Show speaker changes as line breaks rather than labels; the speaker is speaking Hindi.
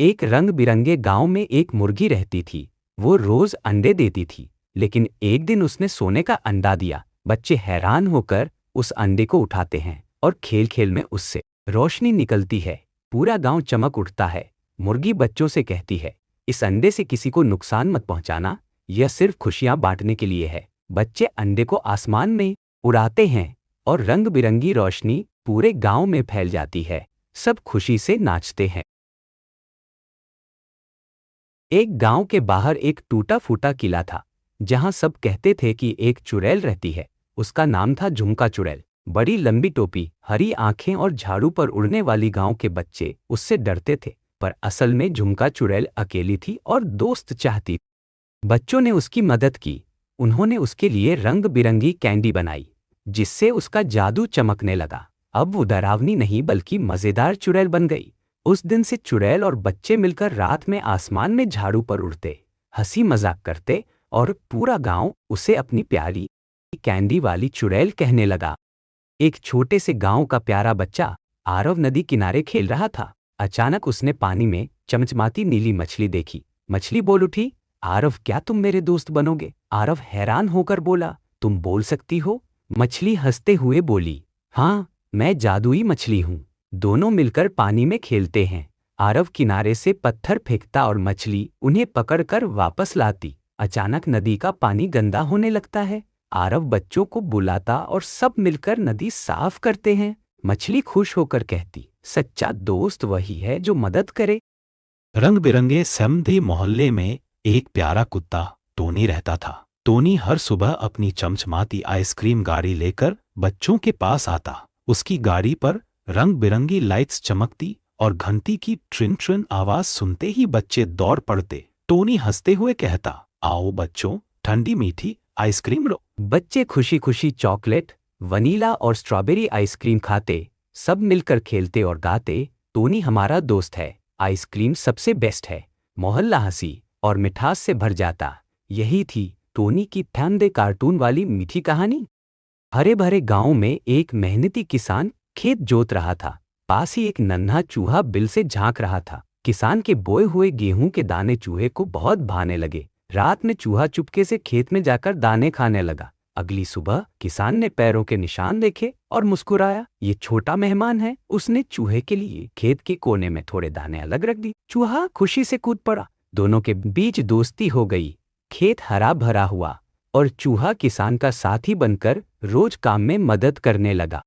एक रंग बिरंगे गांव में एक मुर्गी रहती थी। वो रोज अंडे देती थी, लेकिन एक दिन उसने सोने का अंडा दिया। बच्चे हैरान होकर उस अंडे को उठाते हैं और खेल खेल में उससे रोशनी निकलती है। पूरा गांव चमक उठता है। मुर्गी बच्चों से कहती है, इस अंडे से किसी को नुकसान मत पहुंचाना, यह सिर्फ खुशियां बांटने के लिए है। बच्चे अंडे को आसमान में उड़ाते हैं और रंग बिरंगी रोशनी पूरे गांव में फैल जाती है। सब खुशी से नाचते हैं। एक गांव के बाहर एक टूटा फूटा किला था, जहां सब कहते थे कि एक चुड़ैल रहती है। उसका नाम था झुमका चुड़ैल। बड़ी लंबी टोपी, हरी आंखें और झाड़ू पर उड़ने वाली। गांव के बच्चे उससे डरते थे, पर असल में झुमका चुड़ैल अकेली थी और दोस्त चाहती। बच्चों ने उसकी मदद की। उन्होंने उसके लिए रंग बिरंगी कैंडी बनाई, जिससे उसका जादू चमकने लगा। अब वो डरावनी नहीं बल्कि मजेदार चुड़ैल बन गई। उस दिन से चुड़ैल और बच्चे मिलकर रात में आसमान में झाड़ू पर उड़ते, हंसी मजाक करते और पूरा गांव उसे अपनी प्यारी कैंडी वाली चुड़ैल कहने लगा। एक छोटे से गांव का प्यारा बच्चा आरव नदी किनारे खेल रहा था। अचानक उसने पानी में चमचमाती नीली मछली देखी। मछली बोल उठी, आरव, क्या तुम मेरे दोस्त बनोगे? आरव हैरान होकर बोला, तुम बोल सकती हो? मछली हंसते हुए बोली, हाँ, मैं जादुई मछली हूँ। दोनों मिलकर पानी में खेलते हैं। आरव किनारे से पत्थर फेंकता और मछली उन्हें पकड़कर वापस लाती। अचानक नदी का पानी गंदा होने लगता है। आरव बच्चों को बुलाता और सब मिलकर नदी साफ करते हैं। मछली खुश होकर कहती, सच्चा दोस्त वही है जो मदद करे।
रंग बिरंगे समधे मोहल्ले में एक प्यारा कुत्ता टोनी रहता था। टोनी हर सुबह अपनी चमचमाती आइसक्रीम गाड़ी लेकर बच्चों के पास आता। उसकी गाड़ी पर रंग बिरंगी लाइट्स चमकती और घंटी की ट्रिन ट्रिन आवाज सुनते ही बच्चे दौड़ पड़ते। टोनी हंसते हुए कहता, आओ बच्चों, ठंडी मीठी आइसक्रीम लो।
बच्चे खुशी खुशी चॉकलेट, वनीला और स्ट्रॉबेरी आइसक्रीम खाते। सब मिलकर खेलते और गाते, टोनी हमारा दोस्त है, आइसक्रीम सबसे बेस्ट है। मोहल्ला हंसी और मिठास से भर जाता। यही थी टोनी की ठंडे कार्टून वाली मीठी कहानी। हरे भरे गांव में एक मेहनती किसान खेत जोत रहा था। पास ही एक नन्हा चूहा बिल से झांक रहा था। किसान के बोए हुए गेहूं के दाने चूहे को बहुत भाने लगे। रात में चूहा चुपके से खेत में जाकर दाने खाने लगा। अगली सुबह किसान ने पैरों के निशान देखे और मुस्कुराया। ये छोटा मेहमान है, उसने चूहे के लिए खेत के कोने में थोड़े दाने अलग रख दी। चूहा खुशी से कूद पड़ा। दोनों के बीच दोस्ती हो गई। खेत हरा भरा हुआ और चूहा किसान का साथी बनकर रोज काम में मदद करने लगा।